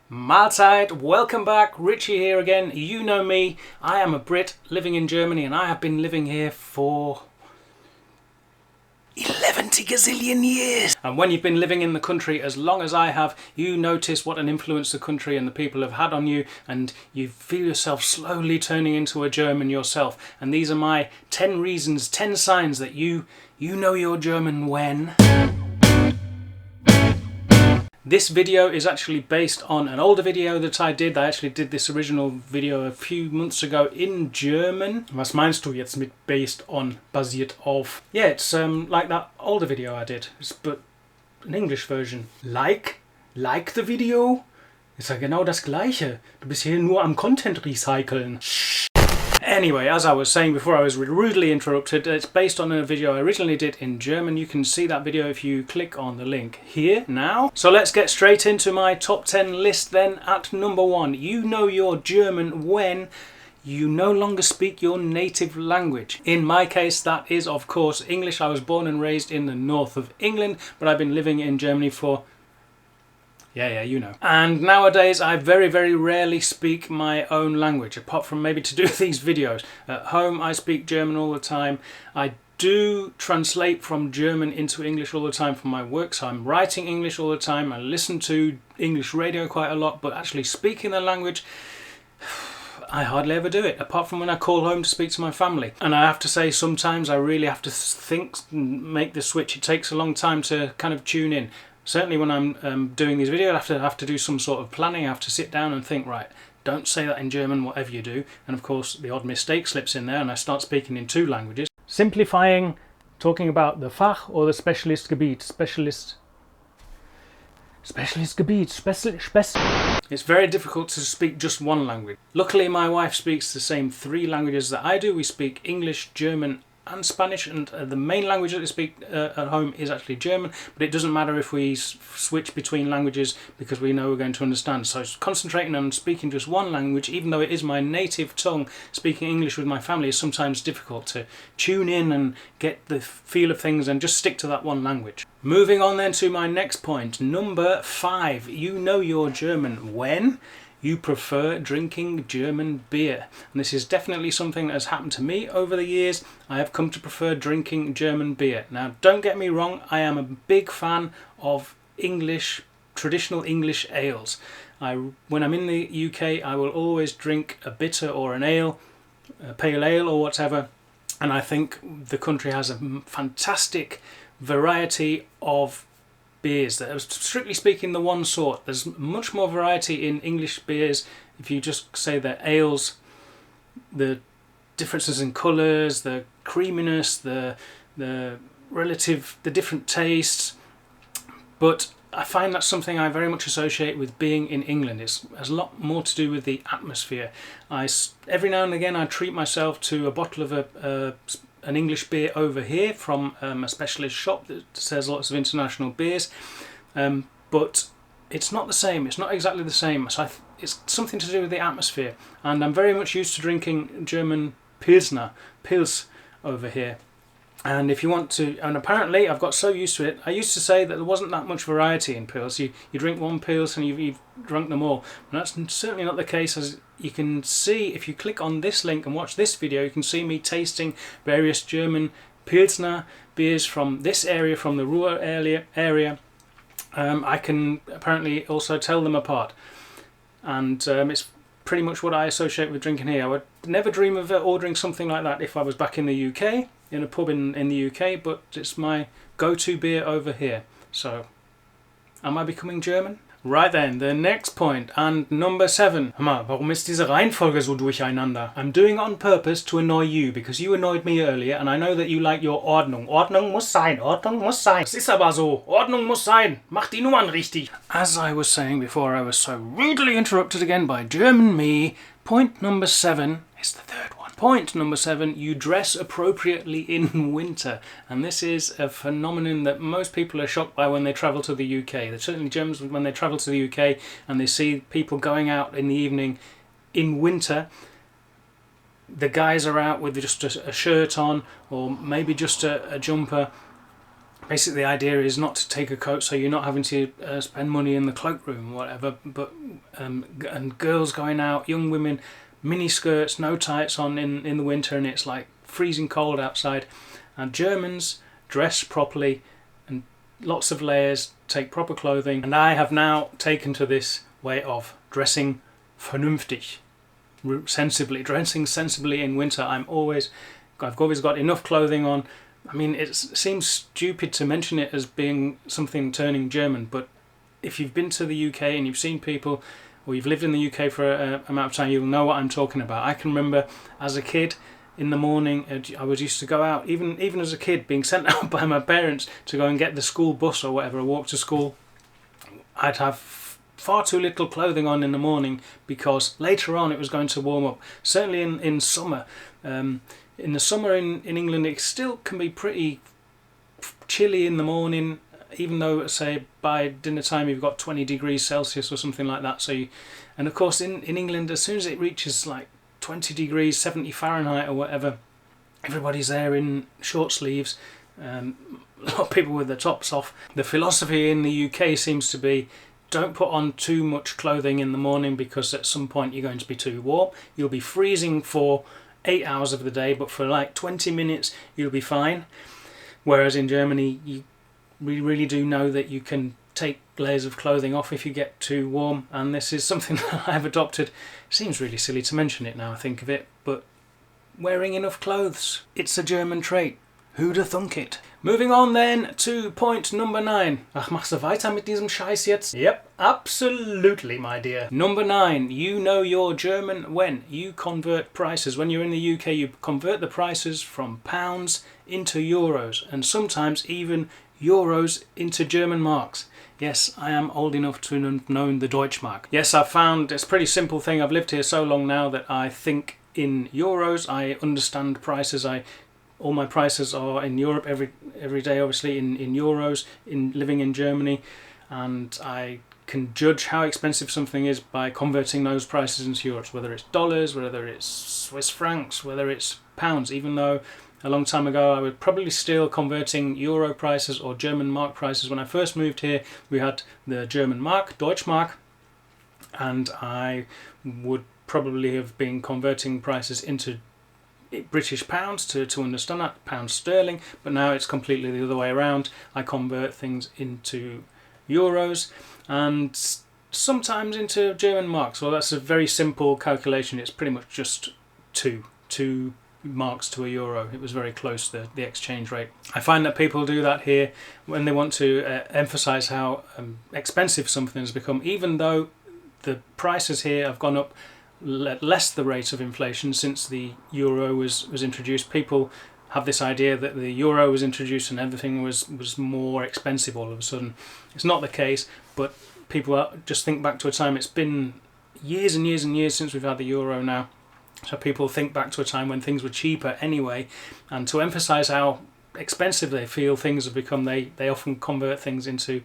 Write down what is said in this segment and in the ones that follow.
Mahlzeit, welcome back, Richie here again. You know me, I am a Brit living in Germany and I have been living here for 11ty gazillion years. And when you've been living in the country as long as I have, you notice what an influence the country and the people have had on you, and you feel yourself slowly turning into a German yourself. And these are my 10 reasons, 10 signs that you know you're German when... This video is actually based on an older video that I did. I actually did this original video a few months ago in German. Was meinst du jetzt mit based on, basiert auf? Yeah, it's like that older video I did, but an English version. Like the video? Ist ja genau das Gleiche. Du bist hier nur am Content recyceln. Anyway, as I was saying before I was rudely interrupted, it's based on a video I originally did in German. You can see that video if you click on the link here now. So let's get straight into my top 10 list then. At number 1, you know you're German when you no longer speak your native language. In my case, that is of course English. I was born and raised in the north of England, but I've been living in Germany for... Yeah, you know. And nowadays I very, very rarely speak my own language, apart from maybe to do these videos. At home I speak German all the time. I do translate from German into English all the time for my work, so I'm writing English all the time. I listen to English radio quite a lot, but actually speaking the language, I hardly ever do it, apart from when I call home to speak to my family. And I have to say, sometimes I really have to think and make the switch. It takes a long time to kind of tune in. Certainly when I'm doing these videos, I have to do some sort of planning. I have to sit down and think, right, don't say that in German, whatever you do. And of course, the odd mistake slips in there and I start speaking in 2 languages. Simplifying, talking about the Fach or the Spezialistgebiet. It's very difficult to speak just one language. Luckily, my wife speaks the same 3 languages that I do. We speak English, German, and Spanish, and the main language that we speak at home is actually German, but it doesn't matter if we switch between languages because we know we're going to understand. So concentrating on speaking just one language, even though it is my native tongue, speaking English with my family is sometimes difficult to tune in and get the feel of things and just stick to that one language. Moving on then to my next point, number 5. You know you're German when you prefer drinking German beer. And this is definitely something that has happened to me over the years. I have come to prefer drinking German beer. Now, don't get me wrong, I am a big fan of English, traditional English ales. When I'm in the UK, I will always drink a bitter or an ale, a pale ale or whatever. And I think the country has a fantastic variety of beers that are strictly speaking the one sort. There's much more variety in English beers. If you just say they're ales, the differences in colours, the creaminess, the different tastes. But I find that's something I very much associate with being in England. It has a lot more to do with the atmosphere. Every now and again I treat myself to a bottle of an English beer over here from a specialist shop that sells lots of international beers, but it's not the same. It's not exactly the same. So it's something to do with the atmosphere, and I'm very much used to drinking German Pils over here. And if you want to, and apparently I've got so used to it, I used to say that there wasn't that much variety in Pils. You drink one Pils and you've drunk them all. And that's certainly not the case, as you can see if you click on this link and watch this video, you can see me tasting various German Pilsner beers from this area, from the Ruhr area. I can apparently also tell them apart. And it's pretty much what I associate with drinking here. I would never dream of ordering something like that if I was back in the UK, in a pub in the UK, but it's my go-to beer over here. So, am I becoming German? Right then, the next point, and number 7. Hör mal, warum ist diese Reihenfolge so durcheinander? I'm doing it on purpose to annoy you, because you annoyed me earlier, and I know that you like your Ordnung. Ordnung muss sein, Ordnung muss sein. Es ist aber so, Ordnung muss sein. Mach die Nummern richtig. As I was saying before, I was so rudely interrupted again by German me. Point number 7 is the 3rd one. Point number 7, you dress appropriately in winter. And this is a phenomenon that most people are shocked by when they travel to the UK. They're certainly Germans when they travel to the UK and they see people going out in the evening in winter. The guys are out with just a shirt on, or maybe just a jumper. Basically the idea is not to take a coat so you're not having to spend money in the cloakroom or whatever, but and girls going out, young women, mini skirts, no tights on in the winter, and it's like freezing cold outside. And Germans dress properly and lots of layers, take proper clothing, and I have now taken to this way of dressing vernünftig, dressing sensibly in winter. I've always got enough clothing on. I mean, it seems stupid to mention it as being something turning German, but if you've been to the UK and you've seen people, or you've lived in the UK for an amount of time, you'll know what I'm talking about. I can remember as a kid, in the morning, I was used to go out, even as a kid, being sent out by my parents to go and get the school bus or whatever, or walk to school. I'd have far too little clothing on in the morning because later on it was going to warm up. Certainly in summer. In the summer in England it still can be pretty chilly in the morning, even though, say, by dinner time you've got 20 degrees Celsius or something like that. And of course in England, as soon as it reaches like 20 degrees, 70 Fahrenheit or whatever, everybody's there in short sleeves, a lot of people with their tops off. The philosophy in the UK seems to be, don't put on too much clothing in the morning because at some point you're going to be too warm. You'll be freezing for 8 hours of the day, but for like 20 minutes you'll be fine. Whereas in Germany, we really do know that you can take layers of clothing off if you get too warm, and this is something that I've adopted. Seems really silly to mention it now I think of it, but wearing enough clothes, it's a German trait. Who'da thunk it? Moving on then to point number 9. Ach, machst du weiter mit diesem Scheiß jetzt? Yep, absolutely, my dear. Number 9. You know your German when you convert prices. When you're in the UK, you convert the prices from pounds into euros, and sometimes even euros into German marks. Yes, I am old enough to have known the Deutschmark. Yes, I've found it's a pretty simple thing. I've lived here so long now that I think in euros. I understand prices. All my prices are in Europe every day, obviously in euros, living in Germany, and I can judge how expensive something is by converting those prices into euros, whether it's dollars, whether it's Swiss francs, whether it's pounds, even though a long time ago I was probably still converting euro prices or German mark prices. When I first moved here, we had the German mark, Deutschmark, and I would probably have been converting prices into British pounds to understand that, pound sterling, but now it's completely the other way around. I convert things into euros and sometimes into German marks. Well, that's a very simple calculation. It's pretty much just two marks to a euro. It was very close, the exchange rate. I find that people do that here when they want to emphasize how expensive something has become, even though the prices here have gone up less the rate of inflation since the euro was introduced. People have this idea that the euro was introduced and everything was more expensive all of a sudden. It's not the case, but people just think back to a time. It's been years and years and years since we've had the euro now, so people think back to a time when things were cheaper anyway, and to emphasize how expensive they feel things have become, they often convert things into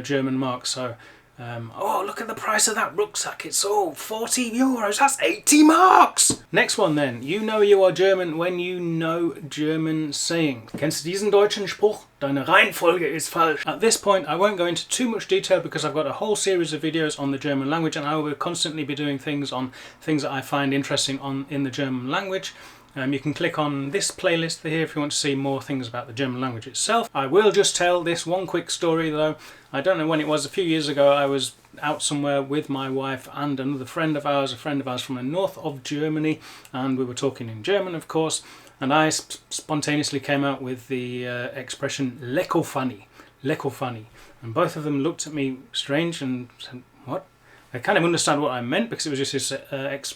German marks. So oh, look at the price of that rucksack, it's 40 euros, that's 80 marks! Next one then, you know you are German when you know German sayings. Kennst du diesen deutschen Spruch? Deine Reihenfolge ist falsch. At this point I won't go into too much detail because I've got a whole series of videos on the German language, and I will constantly be doing things on things that I find interesting in the German language. You can click on this playlist here if you want to see more things about the German language itself. I will just tell this one quick story though. I don't know when it was, a few years ago I was out somewhere with my wife and another friend of ours, from the north of Germany, and we were talking in German of course, and I spontaneously came out with the expression "lecko funny," and both of them looked at me strange and said, "What?" I kind of understand what I meant because it was just this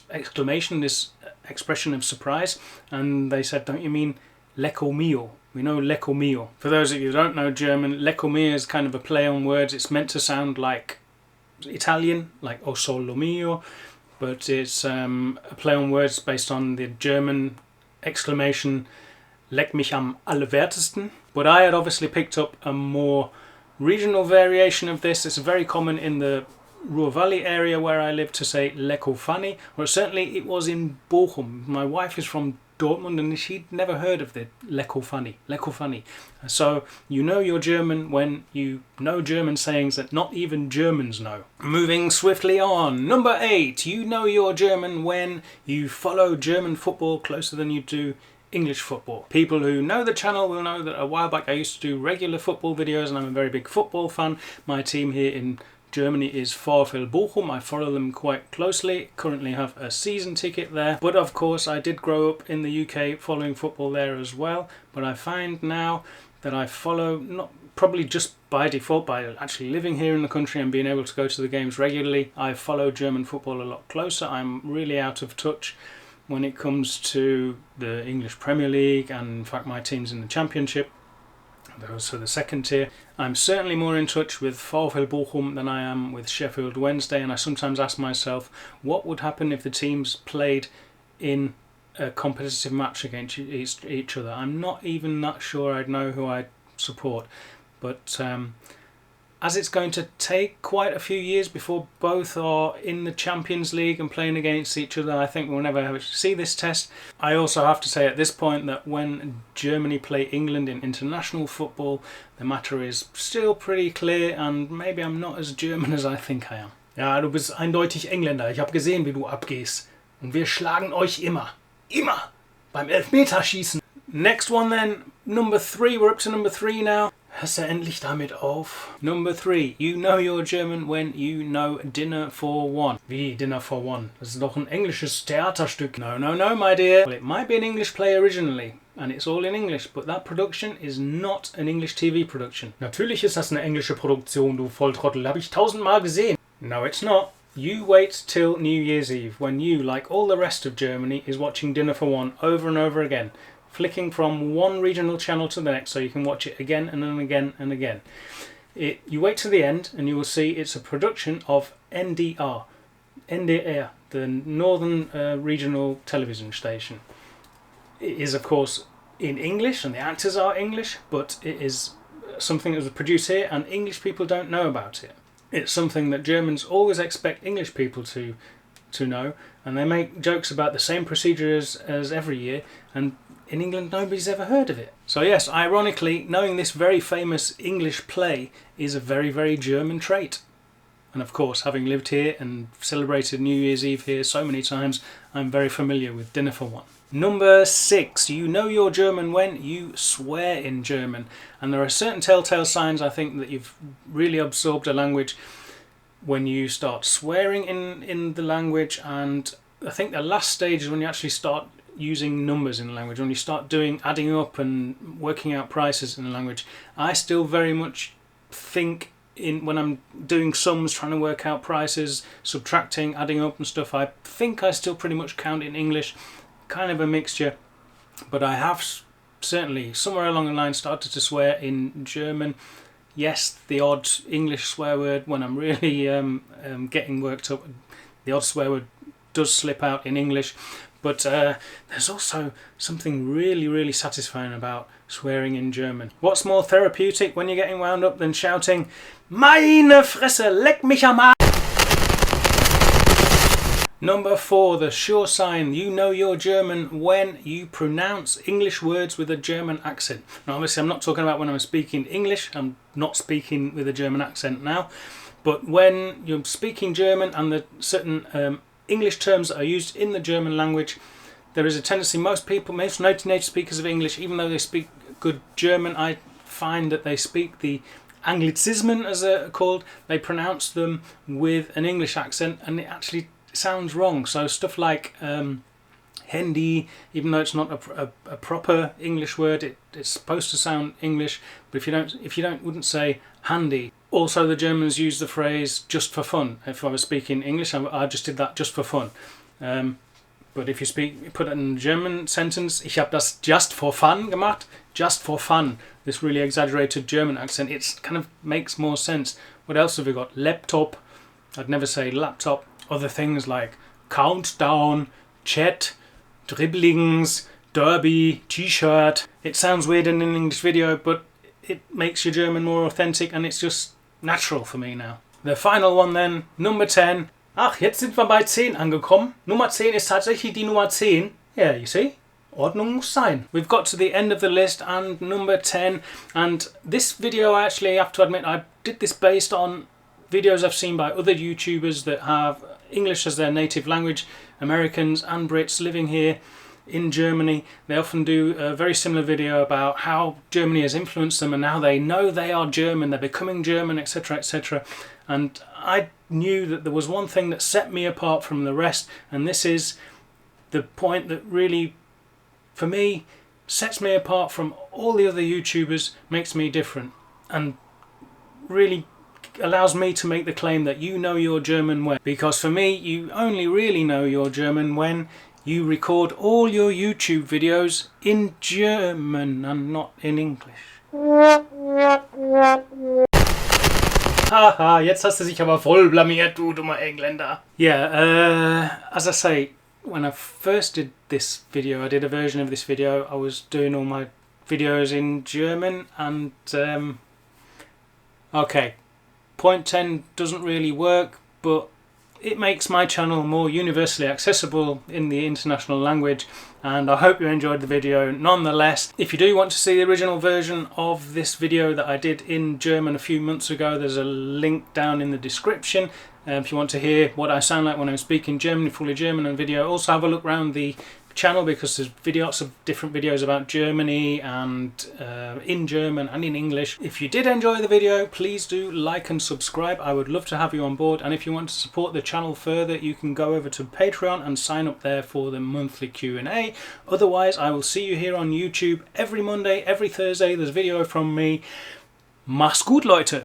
exclamation, this expression of surprise, and they said, "Don't you mean lecko mio?" We know lecko mio. For those of you who don't know German, lecko mio is kind of a play on words. It's meant to sound like Italian, like o solo mio, but it's a play on words based on the German exclamation "leck mich am allerwertesten." But I had obviously picked up a more regional variation of this. It's very common in the Ruhr Valley area where I live to say "lecko funny," or certainly it was in Bochum. My wife is from Dortmund, and she'd never heard of the Lecko funny. So you know you're German when you know German sayings that not even Germans know. Moving swiftly on. Number 8. You know you're German when you follow German football closer than you do English football. People who know the channel will know that a while back I used to do regular football videos, and I'm a very big football fan. My team here in Germany is VfL Bochum. I follow them quite closely. Currently have a season ticket there. But of course I did grow up in the UK following football there as well. But I find now that I follow, not probably just by default, by actually living here in the country and being able to go to the games regularly, I follow German football a lot closer. I'm really out of touch when it comes to the English Premier League, and in fact my team's in the Championship, those are the second tier. I'm certainly more in touch with VfL Bochum than I am with Sheffield Wednesday, and I sometimes ask myself what would happen if the teams played in a competitive match against each other. I'm not even that sure I'd know who I'd support, but as it's going to take quite a few years before both are in the Champions League and playing against each other, I think we'll never see this test. I also have to say at this point that when Germany play England in international football, the matter is still pretty clear, and maybe I'm not as German as I think I am. Ja, du bist eindeutig Engländer. Ich habe gesehen, wie du abgehst. Und wir schlagen euch immer. Immer. Beim Elfmeterschießen. Next one then. Number 3. We're up to number 3 now. Hörst du endlich damit auf? Number 3. You know you're German when you know Dinner for One. Wie Dinner for One? Das ist doch ein englisches Theaterstück. No, my dear. Well, it might be an English play originally, and it's all in English, but that production is not an English TV production. Natürlich ist das eine englische Produktion, du Volltrottel. Habe ich 1000-mal gesehen. No, it's not. You wait till New Year's Eve, when you, like all the rest of Germany, is watching Dinner for One over and over again, flicking from one regional channel to the next so you can watch it again and then again and again. You wait to the end and you will see it's a production of NDR, the Northern Regional Television Station. It is of course in English and the actors are English, but it is something that was produced here and English people don't know about it. It's something that Germans always expect English people to know, and they make jokes about the same procedure as every year, and in England nobody's ever heard of it. So yes, ironically, knowing this very famous English play is a very, very German trait. And of course, having lived here and celebrated New Year's Eve here so many times, I'm very familiar with Dinner for One. Number 6. You know you're German when you swear in German. And there are certain telltale signs, I think, that you've really absorbed a language when you start swearing in the language. And I think the last stage is when you actually start using numbers in the language, when you start adding up and working out prices in the language. I still very much think when I'm doing sums, trying to work out prices, subtracting, adding up and stuff, I think I still pretty much count in English, kind of a mixture, but I have certainly somewhere along the line started to swear in German. Yes, the odd English swear word when I'm really getting worked up, the odd swear word does slip out in English. But there's also something really, really satisfying about swearing in German. What's more therapeutic when you're getting wound up than shouting, "Meine Fresse, leck mich am Arsch!" Number 4, the sure sign you know you're German when you pronounce English words with a German accent. Now obviously I'm not talking about when I'm speaking English, I'm not speaking with a German accent now, but when you're speaking German and the certain English terms that are used in the German language, there is a tendency, most native speakers of English, even though they speak good German, I find that they speak the Anglicismen, as they're called, they pronounce them with an English accent and it actually sounds wrong. So stuff like Handy, even though it's not a proper English word, it's supposed to sound English, but if you wouldn't say handy. Also, the Germans use the phrase "just for fun." If I was speaking English, I just did that just for fun. But if you put it in a German sentence, "Ich habe das just for fun gemacht," just for fun. This really exaggerated German accent, it kind of makes more sense. What else have we got? Laptop. I'd never say laptop. Other things like countdown, chat, dribblings, derby, t-shirt. It sounds weird in an English video, but it makes your German more authentic and it's just natural for me now. The final one then, Number 10. Ach, jetzt sind wir bei 10 angekommen. Nummer 10 ist tatsächlich die Nummer 10. Yeah, you see? Ordnung muss sein. We've got to the end of the list and number 10, and this video I actually have to admit I did this based on videos I've seen by other YouTubers that have English as their native language, Americans and Brits living here in Germany. They often do a very similar video about how Germany has influenced them and now they know they are German, they're becoming German, etc, etc. And I knew that there was one thing that set me apart from the rest, and this is the point that really, for me, sets me apart from all the other YouTubers, makes me different, and really allows me to make the claim that you know your German when. Because for me, you only really know your German when you record all your YouTube videos in German and not in English. Haha, jetzt hast du dich aber voll blamiert, du dummer Engländer. Yeah, as I say, when I first did this video, I did a version of this video, I was doing all my videos in German, and okay, point 10 doesn't really work, but it makes my channel more universally accessible in the international language, and I hope you enjoyed the video nonetheless. If you do want to see the original version of this video that I did in German a few months ago, there's a link down in the description. If you want to hear what I sound like when I'm speaking German, fully German and video, also have a look around the channel because there's lots of different videos about Germany and in German and in English. If you did enjoy the video, please do like and subscribe. I would love to have you on board, and if you want to support the channel further, you can go over to Patreon and sign up there for the monthly Q&A. Otherwise, I will see you here on YouTube every Monday, every Thursday. There's video from me. Mach's gut, Leute!